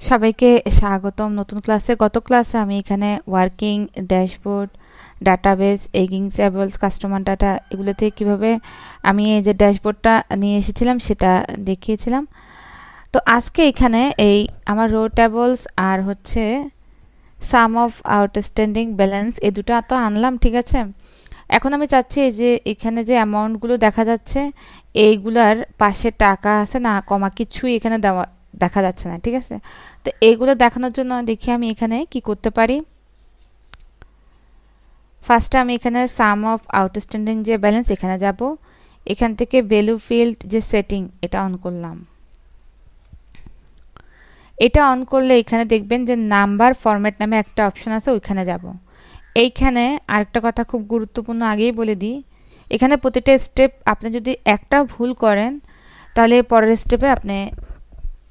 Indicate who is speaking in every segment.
Speaker 1: সবাইকে স্বাগতম নতুন ক্লাসে। গত ক্লাসে আমি এখানে ওয়ার্কিং, ড্যাশবোর্ড, ডাটাবেস, এগিং টেবলস, কাস্টমার ডাটা এগুলো থেকে কীভাবে আমি এই যে ড্যাশবোর্ডটা নিয়ে এসেছিলাম সেটা দেখিয়েছিলাম। তো আজকে এখানে এই আমার রো টেবলস আর হচ্ছে সাম অফ আউটস্ট্যান্ডিং ব্যালেন্স এই দুটো তো আনলাম, ঠিক আছে। এখন আমি চাচ্ছি এই যে এখানে যে অ্যামাউন্টগুলো দেখা যাচ্ছে এইগুলার পাশে টাকা আছে না, কমা কিছুই এখানে দেওয়া দেখা যাচ্ছে না, ঠিক আছে। তো এইগুলো দেখানোর জন্য দেখি আমি এখানে কি করতে পারি। ফার্স্টে আমি এখানে সাম অফ আউটস্ট্যান্ডিং যে ব্যালেন্স এখানে যাব, এখান থেকে ভ্যালু ফিল্ড যে সেটিং এটা অন করলাম। এটা অন করলে এখানে দেখবেন যে নাম্বার ফরম্যাট নামে একটা অপশন আছে, ওইখানে যাব। এইখানে আরেকটা কথা খুব গুরুত্বপূর্ণ আগেই বলে দিই, এখানে প্রতিটা স্টেপ আপনি যদি একটা ভুল করেন তাহলে পরের স্টেপে আপনি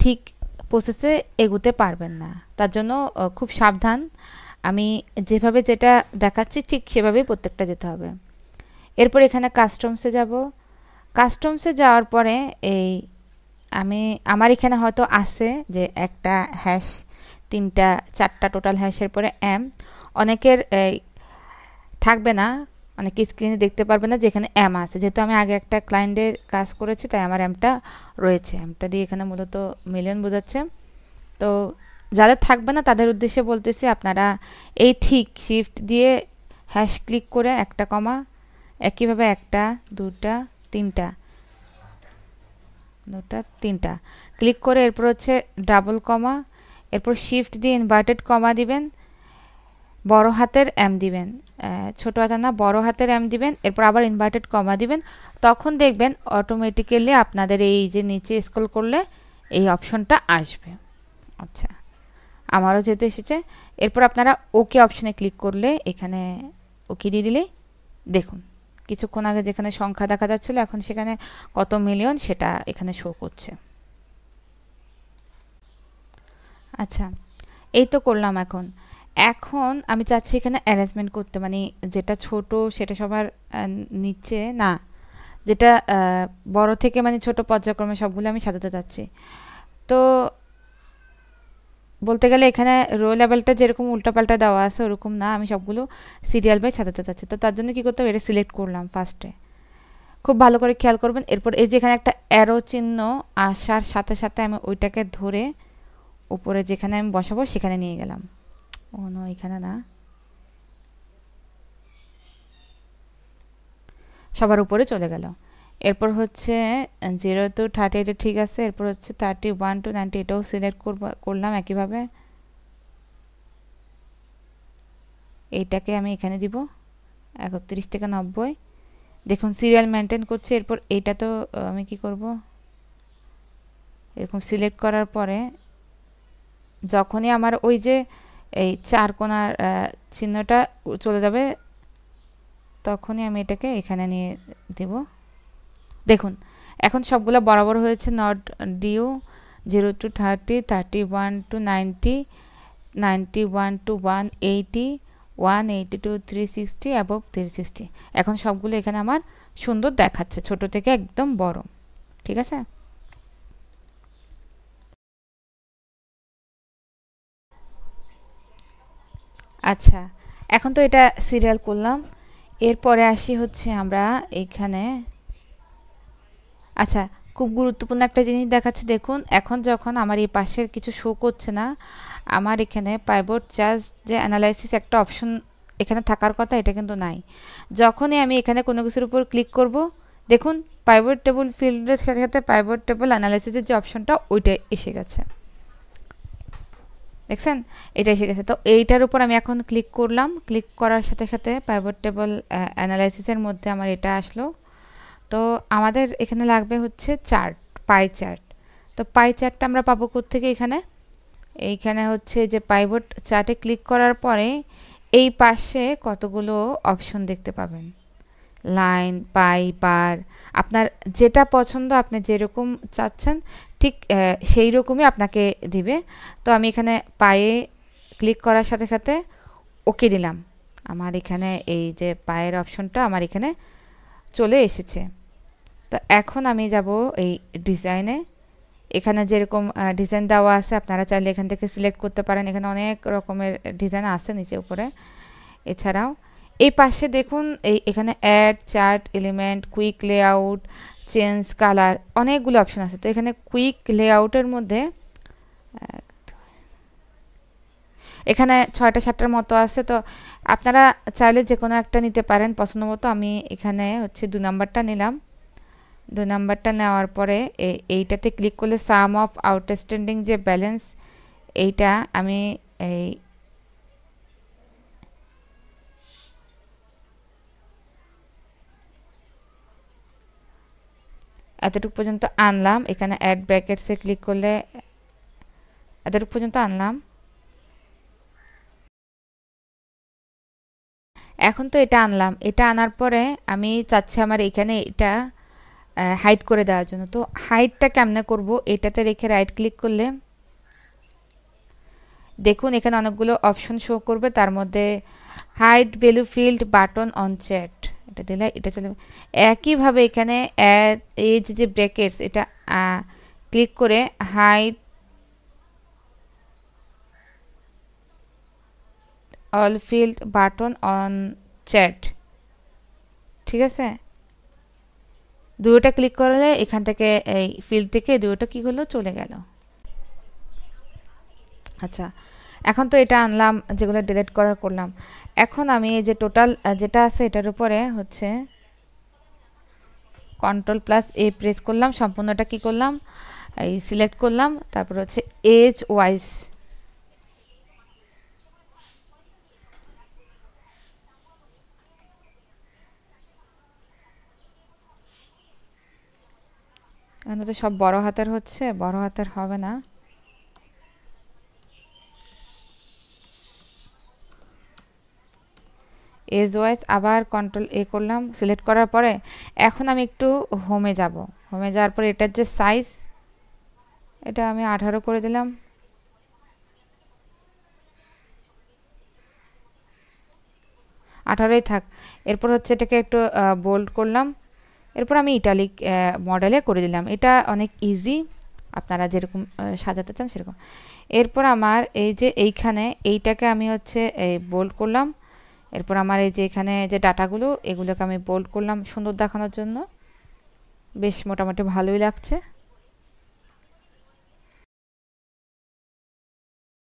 Speaker 1: ঠিক প্রসেসে এগোতে পারবেন না। তার জন্য খুব সাবধান। আমি যেভাবে যেটা দেখাচ্ছি ঠিক সেভাবেই প্রত্যেকটা যেতে হবে। এরপর এখানে কাস্টমসে যাব। কাস্টমসে যাওয়ার পরে এই আমার এখানে হয়তো আছে যে একটা হ্যাশ, তিনটা চারটা টোটাল হ্যাশের পরে এম। অনেকের থাকবে না, অনেকে স্ক্রিনে দেখতে পারবে না যেখানে এম আছে। যেহেতু আমি আগে একটা ক্লায়েন্টের কাজ করেছি তাই আমার এমটা রয়েছে। এমটা দিয়ে এখানে মূলত মিলিয়ন বোঝাচ্ছে। তো যাদের থাকবে না তাদের উদ্দেশ্যে বলতেছি, আপনারা এই ঠিক শিফট দিয়ে হ্যাশ ক্লিক করে একটা কমা, একইভাবে একটা দুটা তিনটা ক্লিক করে এরপর হচ্ছে ডাবল কমা, এরপর শিফট দিয়ে ইনভার্টেড কমা দিবেন, বড় হাতের এম দিবেন, ছোট হাতের না বড় হাতের এম দিবেন, এরপর আবার ইনভার্টেড কমা দিবেন। তখন দেখবেন অটোমেটিক্যালি আপনাদের এই যে নিচে স্ক্রল করলে এই অপশনটা আসবে। আচ্ছা, আমারও যেহেতু এসেছে। এরপর আপনারা ওকে অপশনে ক্লিক করলে এখানে ওকে দিয়ে দিলেই দেখুন কিছুক্ষণ আগে যেখানে সংখ্যা দেখা যাচ্ছিল এখন সেখানে কত মিলিয়ন সেটা এখানে শো করছে। আচ্ছা, এই তো করলাম। এখন এখন আমি চাচ্ছি এখানে অ্যারেঞ্জমেন্ট করতে, মানে যেটা ছোট সেটা সবার নিচে না, যেটা বড় থেকে মানে ছোট পর্যায়ক্রমে সবগুলো আমি সাজাতে চাচ্ছি। তো বলতে গেলে এখানে রো লেভেলটা যেরকম উল্টাপাল্টা দেওয়া আছে ওরকম না, আমি সবগুলো সিরিয়াল বাই সাজাতে চাচ্ছি। তো তার জন্য কি করতে হবে, এটা সিলেক্ট করলাম ফার্স্টে। খুব ভালো করে খেয়াল করবেন। এরপর এই যে এখানে একটা অ্যারো চিহ্ন আসার সাথে সাথে আমি ওইটাকে ধরে উপরে যেখানে আমি বসাবো সেখানে নিয়ে গেলাম। ও নো, এখানে না, সবার উপরে চলে গেল। এরপর হচ্ছে 0 to 30 এটা ঠিক আছে। এরপর হচ্ছে 31 to 90 এটাও সিলেক্ট করলাম একইভাবে। এইটাকে আমি এখানে দিব 31 থেকে 90। দেখুন সিরিয়াল মেনটেন করছে। এরপর এইটা তো আমি কি করব, এরকম সিলেক্ট করার পরে যখনই আমার ওই যে এই চার কোণার চিহ্নটা চলে যাবে তখনই আমি এটাকে এখানে নিয়ে দেব। দেখুন এখন সবগুলো বরাবর হয়েছে। Not due 0 to 30, 31 to 90, 91 to 180, 180 to 360, above 360। এখন সবগুলো এখানে আমার সুন্দর দেখাচ্ছে ছোট থেকে একদম বড়, ঠিক আছে। আচ্ছা, এখন তো এটা সিরিয়াল করলাম। এরপরে আসি হচ্ছে আমরা এখানে, আচ্ছা খুব গুরুত্বপূর্ণ একটা জিনিস দেখাচ্ছে। দেখুন এখন যখন আমার এই পাশের কিছু শো করছে না, আমার এখানে পাইভট চার্জ যে অ্যানালাইসিস একটা অপশন এখানে থাকার কথা, এটা কিন্তু নাই। যখনই আমি এখানে কোনো কিছুর উপর ক্লিক করব দেখুন পাইভট টেবল ফিল্ডের সাথে সাথে পাইভট টেবল অ্যানালাইসিসের যে অপশনটা ওইটা এসে গেছে, দেখছেন এটা এসে গেছে। তো এইটার উপর আমি এখন ক্লিক করলাম, ক্লিক করার সাথে সাথে পাইভট টেবল অ্যানালাইসিসের মধ্যে আমার এটা আসলো। তো আমাদের এখানে লাগবে হচ্ছে চার্ট, পাই চার্ট। তো পাই চার্টটা আমরা পাবো কোত্থেকে, এইখানে হচ্ছে যে পাইভট চার্টে ক্লিক করার পরে এই পাশে কতগুলো অপশন দেখতে পাবেন, লাইন, পাই, বার, আপনার যেটা পছন্দ আপনি যেরকম চাচ্ছেন ঠিক সেই রকমই আপনাকে দিবে। তো আমি এখানে পায়ে ক্লিক করার সাথে সাথে ওকে দিলাম। আমার এখানে এই যে পায়ের অপশনটা আমার এখানে চলে এসেছে। তো এখন আমি যাব এই ডিজাইনে, এখানে যেরকম ডিজাইন দেওয়া আছে আপনারা চাইলে এখান থেকে সিলেক্ট করতে পারেন। এখানে অনেক রকমের ডিজাইন আছে নিচে উপরে। এছাড়াও এই পাশে দেখুন এখানে add, chart, element, quick layout, change colour, অনেকগুলো অপশন আছে। তো এখানে কুইক লেআউটের মধ্যে এখানে 6টা 7টার মতো আছে। তো আপনারা চাইলে যে কোনো একটা নিতে পারেন পছন্দ মতো। আমি এখানে হচ্ছে 2 নাম্বারটা নিলাম। 2 নাম্বারটা নেওয়ার পরে এইটাতে ক্লিক করলে সাম অফ আউটস্ট্যান্ডিং যে ব্যালেন্স, এইটা আমি এই এতটুকু পর্যন্ত আনলাম। এখানে অ্যাড ব্র্যাকেটসে ক্লিক করলে এতটুকু পর্যন্ত আনলাম। এখন তো এটা আনলাম। এটা আনার পরে আমি চাচ্ছি আমার এখানে এটা হাইড করে দেওয়ার জন্য। তো হাইডটা কেমনে করব, এটাতে রেখে রাইট ক্লিক করলে দেখুন এখানে অনেকগুলো অপশন শো করবে। তার মধ্যে hide value field button on chart, এটা দিলে এটা চলে। একইভাবে এখানে এই যে ব্র্যাকেটস, এটা ক্লিক করে hide all field button on chart, ঠিক আছে। দুটোটা ক্লিক করলে এখান থেকে এই ফিল্ড থেকে দুটোটা কি হলো, চলে গেল। আচ্ছা, এখন তো এটা আনলাম, যেগুলো ডিলিট করার করলাম। এখন আমি এই যে টোটাল যেটা আছে এটার উপরে হচ্ছে Ctrl+A প্রেস করলাম, সম্পূর্ণটা কি করলাম, এই সিলেক্ট করলাম। তারপর হচ্ছে এজ ওয়াইজ, এখানে তো সব বড় হাতের হচ্ছে, বড় হাতের হবে না। এজ ওয়াইজ আবার Ctrl+A করলাম, সিলেক্ট করার পরে এখন আমি একটু হোমে যাব। হোমে যাওয়ার পরে এটার যে সাইজ, এটা আমি 18 করে দিলাম। আঠারোই থাক। এরপর হচ্ছে এটাকে একটু বোল্ড করলাম। এরপর আমি ইটালিক মডেলে করে দিলাম। এটা অনেক ইজি, আপনারা যেরকম সাজাতে চান সেরকম। এরপর আমার এই যে এইখানে এইটাকে আমি হচ্ছে এই বোল্ড করলাম। এরপর আমার এই যে এখানে যে ডাটাগুলো, এগুলোকে আমি বোল্ড করলাম সুন্দর দেখানোর জন্য। বেশ মোটামুটি ভালোই লাগছে।